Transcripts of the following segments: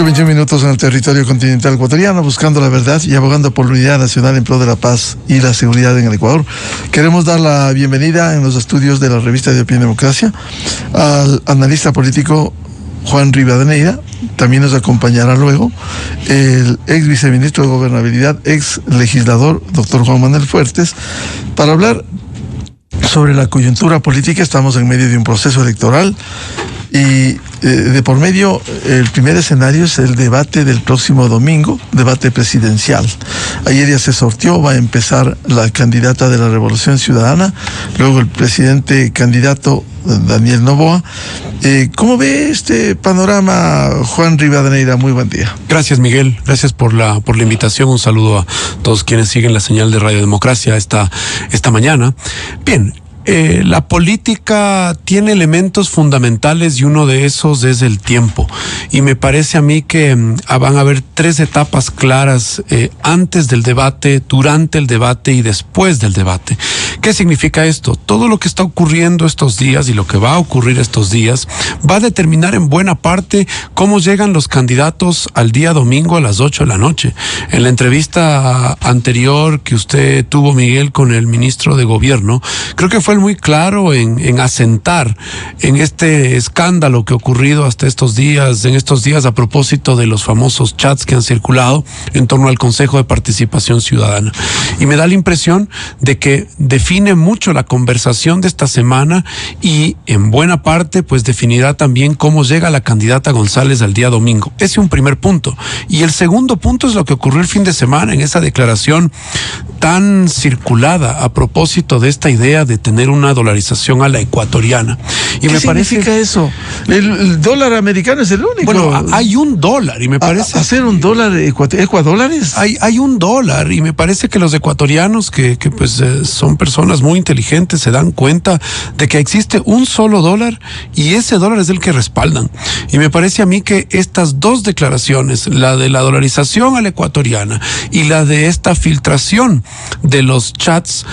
21 minutos en el territorio continental ecuatoriano, buscando la verdad y abogando por la unidad nacional en pro de la paz y la seguridad en el Ecuador. Queremos dar la bienvenida en los estudios de la revista de Opinión y Democracia al analista político Juan Rivadeneira. También nos acompañará luego el ex viceministro de Gobernabilidad, ex legislador, doctor Juan Manuel Fuertes, para hablar sobre la coyuntura política. Estamos en medio de un proceso electoral y de por medio, el primer escenario es el debate del próximo domingo, debate presidencial. Ayer ya se sorteó, va a empezar la candidata de la Revolución Ciudadana, luego el presidente candidato Daniel Noboa. ¿Cómo ve este panorama, Juan Rivadeneira? Muy buen día. Gracias, Miguel. Gracias por la invitación. Un saludo a todos quienes siguen la señal de Radio Democracia esta mañana. Bien. La política tiene elementos fundamentales y uno de esos es el tiempo. Y me parece a mí que van a haber tres etapas claras antes del debate, durante el debate y después del debate. ¿Qué significa esto? Todo lo que está ocurriendo estos días y lo que va a ocurrir estos días va a determinar en buena parte cómo llegan los candidatos al día domingo a las 8 de la noche. En la entrevista anterior que usted tuvo, Miguel, con el ministro de Gobierno, creo que fue muy claro en asentar en este escándalo que ha ocurrido hasta en estos días a propósito de los famosos chats que han circulado en torno al Consejo de Participación Ciudadana. Y me da la impresión de que define mucho la conversación de esta semana y en buena parte pues definirá también cómo llega la candidata González al día domingo. Ese es un primer punto. Y el segundo punto es lo que ocurrió el fin de semana en esa declaración tan circulada a propósito de esta idea de tener una dolarización a la ecuatoriana. Y ¿Qué significa eso? El dólar americano es el único. Bueno, hay un dólar y me parece... ¿Hacer un dólar ecuadólares? Hay un dólar y me parece que los ecuatorianos que son personas muy inteligentes se dan cuenta de que existe un solo dólar y ese dólar es el que respaldan. Y me parece a mí que estas dos declaraciones, la de la dolarización a la ecuatoriana y la de esta filtración de los chats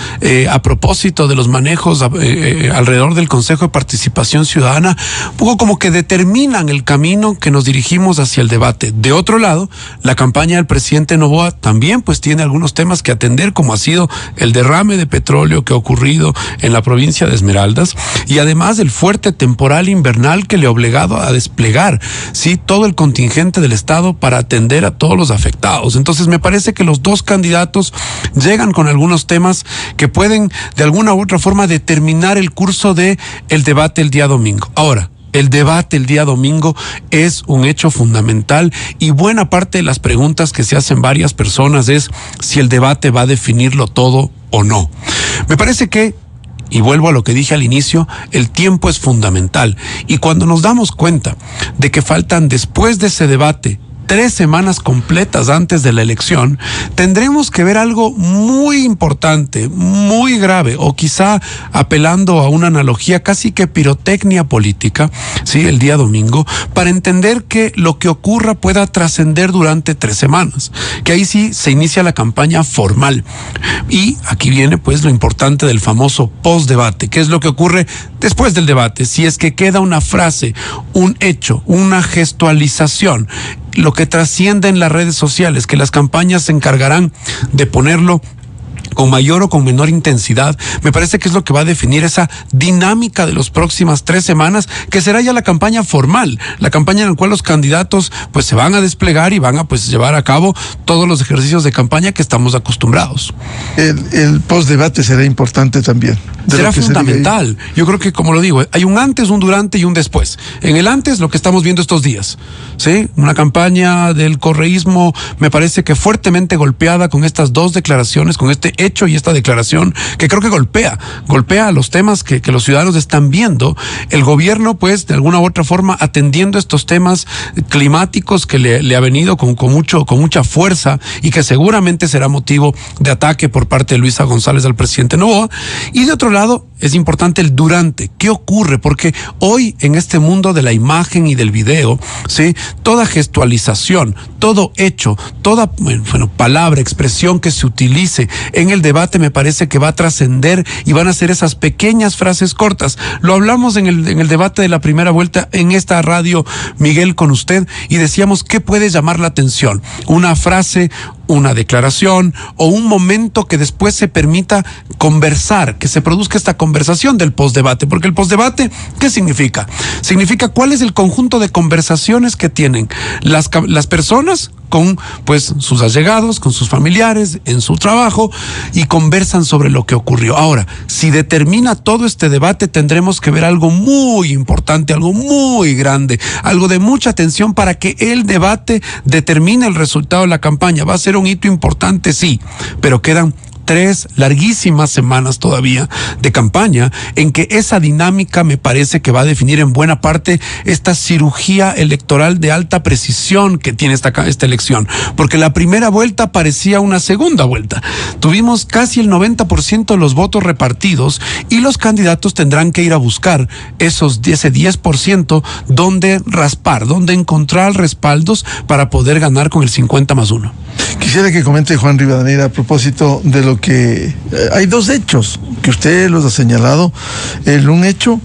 a propósito de los manejos alrededor del Consejo de Participación Ciudadana, un poco como que determinan el camino que nos dirigimos hacia el debate. De otro lado, la campaña del presidente Noboa también pues tiene algunos temas que atender, como ha sido el derrame de petróleo que ha ocurrido en la provincia de Esmeraldas y además el fuerte temporal invernal que le ha obligado a desplegar todo el contingente del Estado para atender a todos los afectados. Entonces me parece que los dos candidatos llegan con algunos temas que pueden de alguna u otra forma determinar el curso de el debate el día domingo. Ahora, el debate el día domingo es un hecho fundamental y buena parte de las preguntas que se hacen varias personas es si el debate va a definirlo todo o no. Me parece que, y vuelvo a lo que dije al inicio, el tiempo es fundamental. Y cuando nos damos cuenta de que faltan después de ese debate 3 semanas completas antes de la elección, tendremos que ver algo muy importante, muy grave, o quizá apelando a una analogía casi que pirotecnia política, el día domingo, para entender que lo que ocurra pueda trascender durante 3 semanas, que ahí sí se inicia la campaña formal. Y aquí viene pues lo importante del famoso post-debate, que es lo que ocurre después del debate, si es que queda una frase, un hecho, una gestualización, lo que trasciende en las redes sociales, que las campañas se encargarán de ponerlo con mayor o con menor intensidad. Me parece que es lo que va a definir esa dinámica de las próximas 3 semanas, que será ya la campaña formal, la campaña en la cual los candidatos pues se van a desplegar y van a pues llevar a cabo todos los ejercicios de campaña que estamos acostumbrados. El post-debate será importante también. Será fundamental. Yo creo que, como lo digo, hay un antes, un durante y un después. En el antes, lo que estamos viendo estos días, una campaña del correísmo me parece que fuertemente golpeada con estas dos declaraciones, con este hecho y esta declaración que creo que golpea a los temas que los ciudadanos están viendo. El gobierno pues de alguna u otra forma atendiendo estos temas climáticos que le ha venido con mucha fuerza y que seguramente será motivo de ataque por parte de Luisa González al presidente Noboa. Y de otro lado, es importante el durante. ¿Qué ocurre? Porque hoy en este mundo de la imagen y del video, ¿sí?, toda gestualización, todo hecho, toda palabra, expresión que se utilice en el debate me parece que va a trascender y van a ser esas pequeñas frases cortas. Lo hablamos en el debate de la primera vuelta en esta radio, Miguel, con usted, y decíamos, ¿qué puede llamar la atención? Una frase, una declaración o un momento que después se permita conversar, que se produzca esta conversación del postdebate, porque el postdebate, ¿qué significa? Significa cuál es el conjunto de conversaciones que tienen las personas con pues sus allegados, con sus familiares, en su trabajo, y conversan sobre lo que ocurrió. Ahora, si determina todo este debate, tendremos que ver algo muy importante, algo muy grande, algo de mucha atención para que el debate determine el resultado de la campaña. Va a ser un hito importante, sí, pero quedan 3 larguísimas semanas todavía de campaña en que esa dinámica me parece que va a definir en buena parte esta cirugía electoral de alta precisión que tiene esta elección, porque la primera vuelta parecía una segunda vuelta. Tuvimos casi el 90% de los votos repartidos y los candidatos tendrán que ir a buscar ese 10% donde raspar, donde encontrar respaldos para poder ganar con el 50+1. Quisiera que comente Juan Rivadeneira a propósito de lo que hay 2 hechos que usted los ha señalado. Un hecho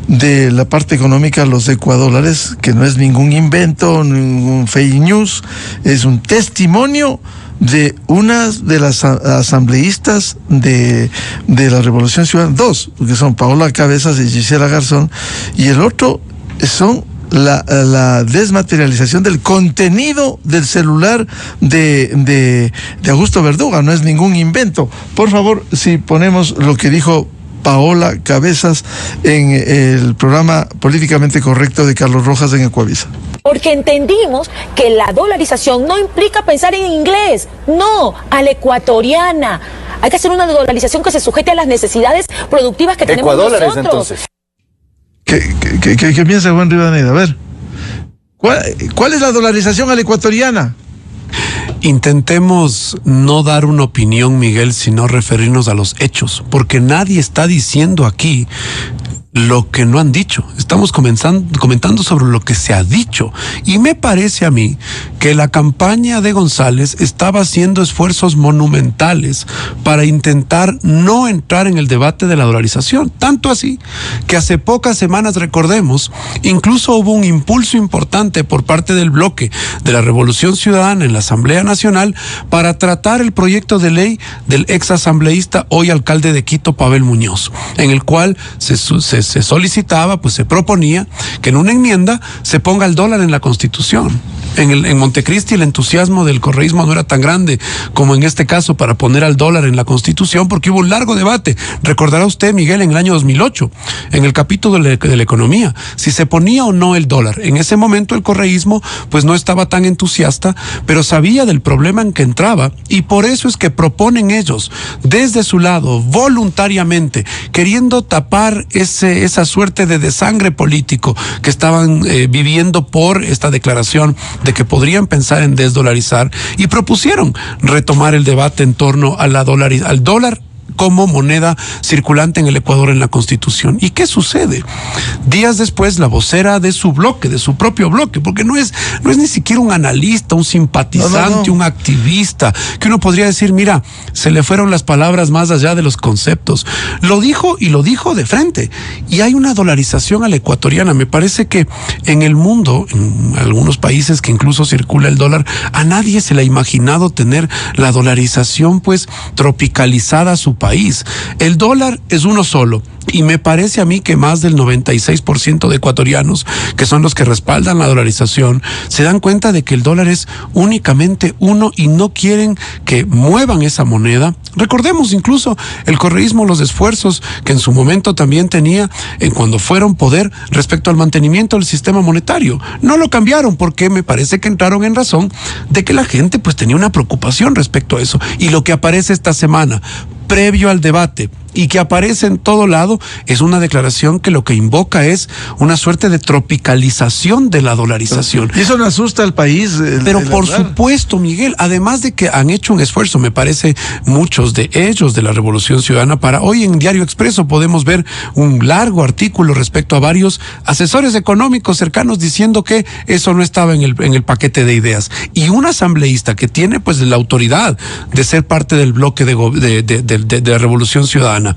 de la parte económica, los ecuadólares, que no es ningún invento, ningún fake news, es un testimonio de unas de las asambleístas de la Revolución Ciudadana, 2, que son Paola Cabezas y Gisela Garzón, y el otro son la desmaterialización del contenido del celular de Augusto Verduga. No es ningún invento. Por favor, si ponemos lo que dijo Paola Cabezas en el programa Políticamente Correcto de Carlos Rojas en Ecuavisa. Porque entendimos que la dolarización no implica pensar en inglés, no, a la ecuatoriana. Hay que hacer una dolarización que se sujete a las necesidades productivas que tenemos nosotros. Entonces. ¿Qué piensa Juan Rivadeneira? A ver, ¿cuál es la dolarización a la ecuatoriana? Intentemos no dar una opinión, Miguel, sino referirnos a los hechos, porque nadie está diciendo aquí lo que no han dicho. Estamos comentando sobre lo que se ha dicho. Y me parece a mí que la campaña de González estaba haciendo esfuerzos monumentales para intentar no entrar en el debate de la dolarización. Tanto así que hace pocas semanas, recordemos, incluso hubo un impulso importante por parte del bloque de la Revolución Ciudadana en la Asamblea Nacional para tratar el proyecto de ley del ex asambleísta, hoy alcalde de Quito, Pavel Muñoz, en el cual se solicitaba, pues se proponía que en una enmienda se ponga el dólar en la Constitución. En Montecristi el entusiasmo del correísmo no era tan grande como en este caso para poner al dólar en la Constitución, porque hubo un largo debate. Recordará usted, Miguel, en el año 2008, en el capítulo de la economía, si se ponía o no el dólar. En ese momento el correísmo pues no estaba tan entusiasta, pero sabía del problema en que entraba, y por eso es que proponen ellos, desde su lado, voluntariamente, queriendo tapar esa suerte de desangre político que estaban viviendo por esta declaración de que podrían pensar en desdolarizar, y propusieron retomar el debate en torno a al dólar como moneda circulante en el Ecuador en la Constitución. ¿Y qué sucede? Días después, la vocera de su bloque, de su propio bloque, porque no es ni siquiera un analista, un simpatizante, un activista, que uno podría decir, mira, se le fueron las palabras más allá de los conceptos. Lo dijo, y lo dijo de frente. Y hay una dolarización a la ecuatoriana. Me parece que en el mundo, en algunos países que incluso circula el dólar, a nadie se le ha imaginado tener la dolarización pues tropicalizada a su país. El dólar es uno solo, y me parece a mí que más del 96% de ecuatorianos, que son los que respaldan la dolarización, se dan cuenta de que el dólar es únicamente uno y no quieren que muevan esa moneda. Recordemos incluso el correísmo, los esfuerzos que en su momento también tenía cuando fueron poder respecto al mantenimiento del sistema monetario. No lo cambiaron porque me parece que entraron en razón de que la gente pues tenía una preocupación respecto a eso. Y lo que aparece esta semana, previo al debate y que aparece en todo lado, es una declaración que lo que invoca es una suerte de tropicalización de la dolarización. ¿Y eso no asusta al país? Pero por supuesto, Miguel, además de que han hecho un esfuerzo, me parece, muchos de ellos de la Revolución Ciudadana, para hoy en Diario Expreso podemos ver un largo artículo respecto a varios asesores económicos cercanos diciendo que eso no estaba en el paquete de ideas. Y un asambleísta que tiene pues la autoridad de ser parte del bloque de la Revolución Ciudadana,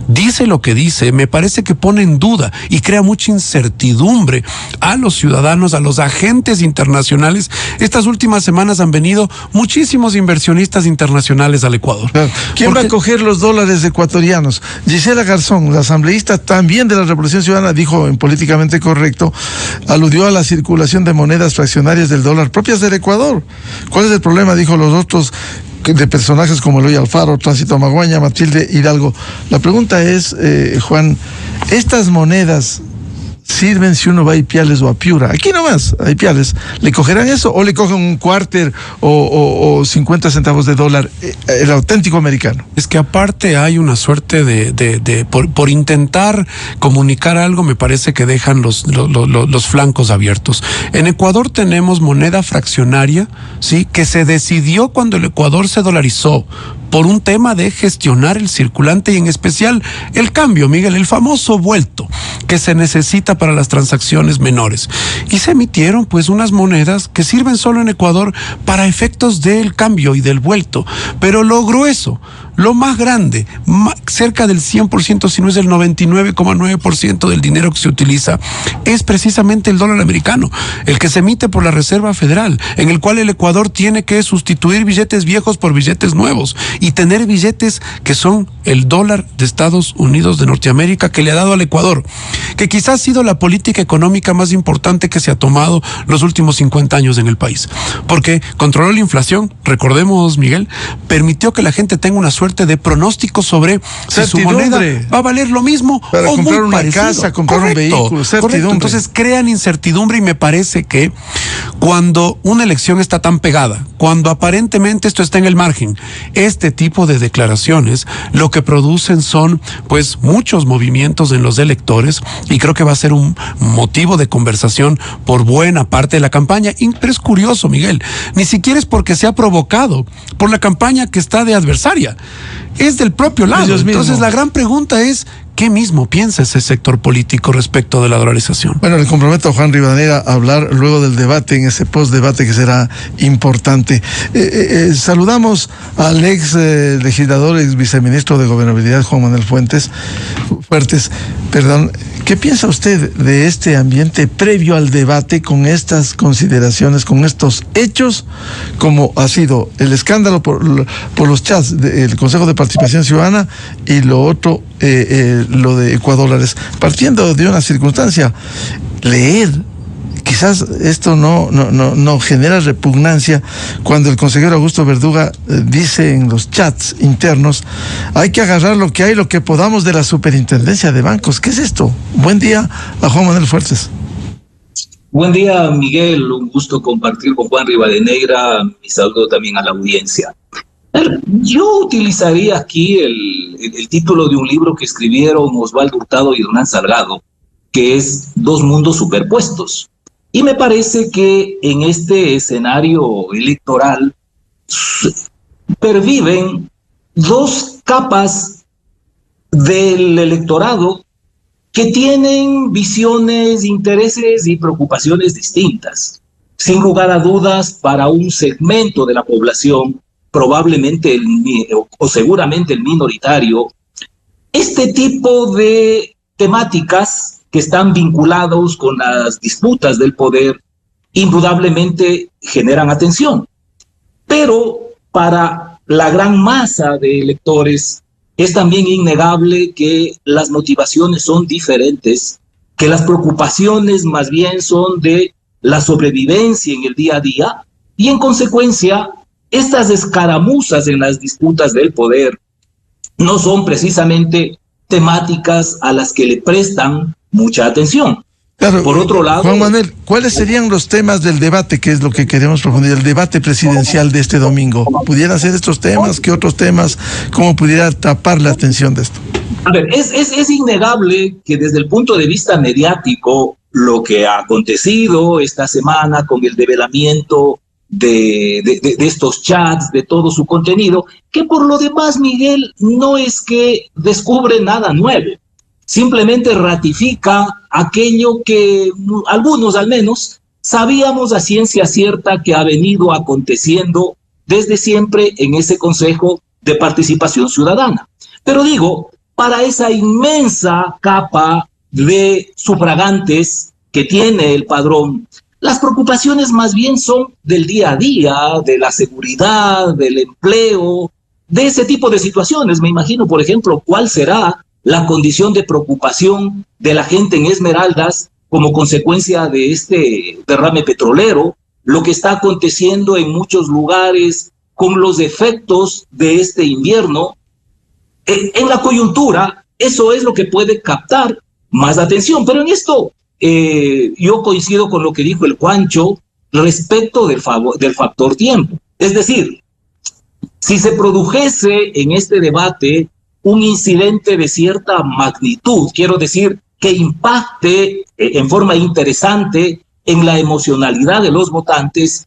dice lo que dice, me parece que pone en duda y crea mucha incertidumbre a los ciudadanos, a los agentes internacionales. Estas últimas semanas han venido muchísimos inversionistas internacionales al Ecuador. ¿Quién va a coger los dólares ecuatorianos? Gisela Garzón, la asambleísta también de la Revolución Ciudadana, dijo en Políticamente Correcto, aludió a la circulación de monedas fraccionarias del dólar propias del Ecuador. ¿Cuál es el problema? Dijo los otros de personajes como Eloy Alfaro, Tránsito Maguaña, Matilde Hidalgo. La pregunta es, Juan, ¿estas monedas sirven si uno va a Ipiales o a Piura? Aquí nomás, a Ipiales. ¿Le cogerán eso o le cogen un cuarter o 50 centavos de dólar, el auténtico americano? Es que aparte hay una suerte por intentar comunicar algo, me parece que dejan los flancos abiertos. En Ecuador tenemos moneda fraccionaria, ¿sí?, que se decidió cuando el Ecuador se dolarizó por un tema de gestionar el circulante y en especial el cambio, Miguel, el famoso vuelto que se necesita para las transacciones menores. Y se emitieron pues unas monedas que sirven solo en Ecuador para efectos del cambio y del vuelto. Pero lo grueso, lo más grande, cerca del 100%, si no es el 99,9% del dinero que se utiliza, es precisamente el dólar americano, el que se emite por la Reserva Federal, en el cual el Ecuador tiene que sustituir billetes viejos por billetes nuevos y tener billetes que son el dólar de Estados Unidos de Norteamérica que le ha dado al Ecuador, que quizás ha sido la política económica más importante que se ha tomado los últimos 50 años en el país, porque controló la inflación, recordemos, Miguel, permitió que la gente tenga una suerte de pronóstico sobre si su moneda va a valer lo mismo para o comprar muy una parecido. casa, comprar un vehículo, correcto. Entonces crean incertidumbre y me parece que cuando una elección está tan pegada, cuando aparentemente esto está en el margen, este tipo de declaraciones lo que producen son pues muchos movimientos en los electores y creo que va a ser un motivo de conversación por buena parte de la campaña. Pero es curioso, Miguel, ni siquiera es porque se ha provocado por la campaña que está de adversaria, es del propio lado. Entonces la gran pregunta es, ¿qué mismo piensa ese sector político respecto de la dolarización? Bueno, le comprometo a Juan Rivadeneira a hablar luego del debate, en ese post-debate que será importante. Saludamos al ex legislador, ex viceministro de Gobernabilidad, Juan Manuel Fuertes. ¿Qué piensa usted de este ambiente previo al debate con estas consideraciones, con estos hechos, como ha sido el escándalo por los chats del Consejo de Participación Ciudadana y lo otro, lo de Ecuadólares? Partiendo de una circunstancia, leer, quizás esto no genera repugnancia cuando el consejero Augusto Verduga dice en los chats internos, hay que agarrar lo que hay, lo que podamos de la superintendencia de bancos. ¿Qué es esto? Buen día a Juan Manuel Fuertes. Buen día, Miguel, un gusto compartir con Juan Rivadeneira, mi saludo también a la audiencia. Yo utilizaría aquí el título de un libro que escribieron Osvaldo Hurtado y Hernán Salgado, que es Dos mundos superpuestos. Y me parece que en este escenario electoral perviven dos capas del electorado que tienen visiones, intereses y preocupaciones distintas. Sin lugar a dudas, para un segmento de la población, probablemente o seguramente el minoritario, este tipo de temáticas que están vinculados con las disputas del poder, indudablemente generan atención. Pero para la gran masa de electores es también innegable que las motivaciones son diferentes, que las preocupaciones más bien son de la sobrevivencia en el día a día, y en consecuencia, estas escaramuzas en las disputas del poder no son precisamente temáticas a las que le prestan mucha atención. Claro, por otro lado, Juan Manuel, ¿cuáles serían los temas del debate, que es lo que queremos profundizar, el debate presidencial de este domingo? ¿Pudieran ser estos temas? ¿Qué otros temas? ¿Cómo pudiera tapar la atención de esto? A ver, es innegable que desde el punto de vista mediático, lo que ha acontecido esta semana con el develamiento de estos chats, de todo su contenido, que por lo demás, Miguel, no es que descubre nada nuevo. Simplemente ratifica aquello que algunos al menos sabíamos a ciencia cierta que ha venido aconteciendo desde siempre en ese Consejo de Participación Ciudadana. Pero digo, para esa inmensa capa de sufragantes que tiene el padrón, las preocupaciones más bien son del día a día, de la seguridad, del empleo, de ese tipo de situaciones. Me imagino, por ejemplo, cuál será la condición de preocupación de la gente en Esmeraldas como consecuencia de este derrame petrolero, lo que está aconteciendo en muchos lugares con los efectos de este invierno. En la coyuntura, eso es lo que puede captar más atención, pero en esto yo coincido con lo que dijo el Juancho respecto del factor tiempo. Es decir, si se produjese en este debate un incidente de cierta magnitud, quiero decir, que impacte en forma interesante en la emocionalidad de los votantes,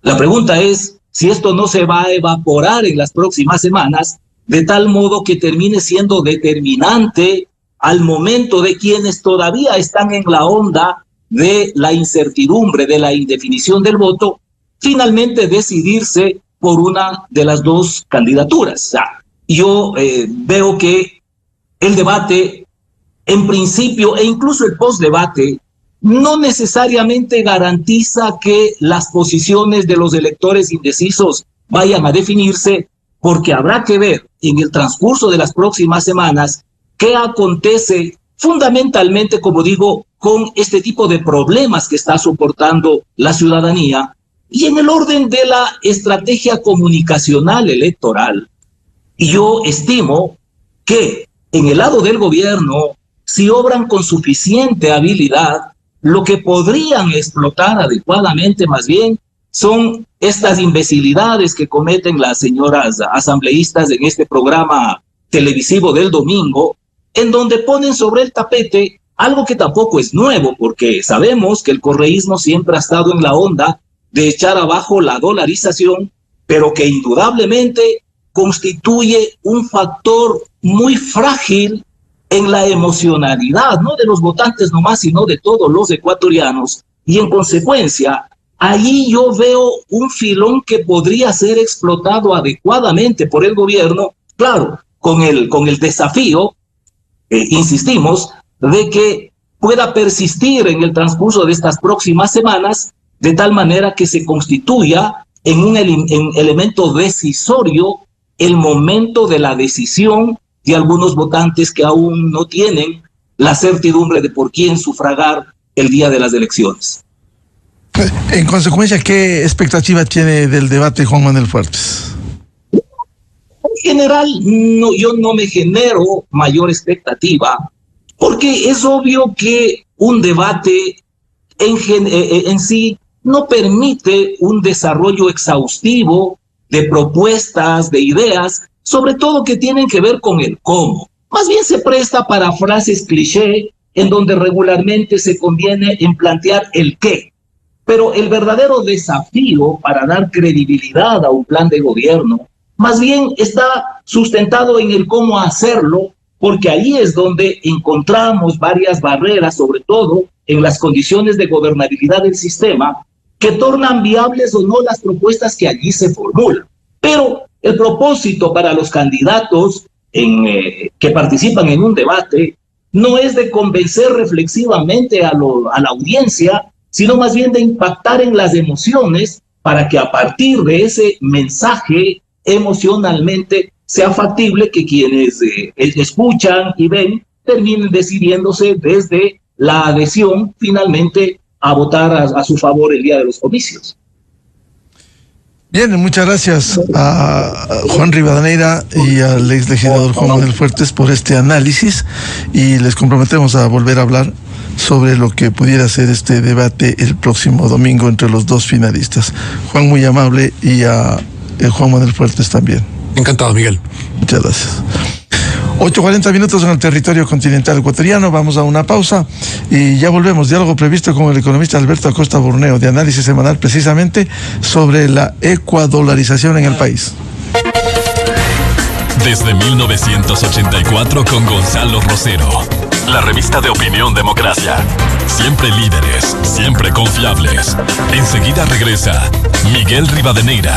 la pregunta es si esto no se va a evaporar en las próximas semanas, de tal modo que termine siendo determinante al momento de quienes todavía están en la onda de la incertidumbre, de la indefinición del voto, finalmente decidirse por una de las dos candidaturas. O sea, yo veo que el debate, en principio, e incluso el postdebate, no necesariamente garantiza que las posiciones de los electores indecisos vayan a definirse, porque habrá que ver en el transcurso de las próximas semanas qué acontece fundamentalmente, como digo, con este tipo de problemas que está soportando la ciudadanía y en el orden de la estrategia comunicacional electoral. Y yo estimo que en el lado del gobierno, si obran con suficiente habilidad, lo que podrían explotar adecuadamente más bien son estas imbecilidades que cometen las señoras asambleístas en este programa televisivo del domingo, en donde ponen sobre el tapete algo que tampoco es nuevo, porque sabemos que el correísmo siempre ha estado en la onda de echar abajo la dolarización, pero que indudablemente constituye un factor muy frágil en la emocionalidad, no de los votantes nomás, sino de todos los ecuatorianos, y en consecuencia, allí yo veo un filón que podría ser explotado adecuadamente por el gobierno, claro, con el desafío, insistimos, de que pueda persistir en el transcurso de estas próximas semanas, de tal manera que se constituya en un elemento decisorio el momento de la decisión de algunos votantes que aún no tienen la certidumbre de por quién sufragar el día de las elecciones. En consecuencia, ¿qué expectativa tiene del debate Juan Manuel Fuertes? En general, yo no me genero mayor expectativa, porque es obvio que un debate en sí no permite un desarrollo exhaustivo de propuestas, de ideas, sobre todo que tienen que ver con el cómo. Más bien se presta para frases cliché, en donde regularmente se conviene en plantear el qué. Pero el verdadero desafío para dar credibilidad a un plan de gobierno, más bien está sustentado en el cómo hacerlo, porque ahí es donde encontramos varias barreras, sobre todo en las condiciones de gobernabilidad del sistema, que tornan viables o no las propuestas que allí se formulan. Pero el propósito para los candidatos que participan en un debate no es de convencer reflexivamente a la audiencia, sino más bien de impactar en las emociones para que a partir de ese mensaje emocionalmente sea factible que quienes escuchan y ven terminen decidiéndose desde la adhesión finalmente a votar a su favor el día de los comicios. Bien, muchas gracias a Juan Rivadeneira y al ex legislador Juan Manuel Fuertes por este análisis, y les comprometemos a volver a hablar sobre lo que pudiera ser este debate el próximo domingo entre los dos finalistas. Juan, muy amable, y a Juan Manuel Fuertes también. Encantado, Miguel. Muchas gracias. 8:40 minutos en el territorio continental ecuatoriano. Vamos a una pausa y ya volvemos. Diálogo previsto con el economista Alberto Acosta Borneo, de análisis semanal precisamente sobre la ecuadolarización en el país. Desde 1984 con Gonzalo Rosero. La revista de opinión Democracia. Siempre líderes, siempre confiables. Enseguida regresa Miguel Rivadeneira.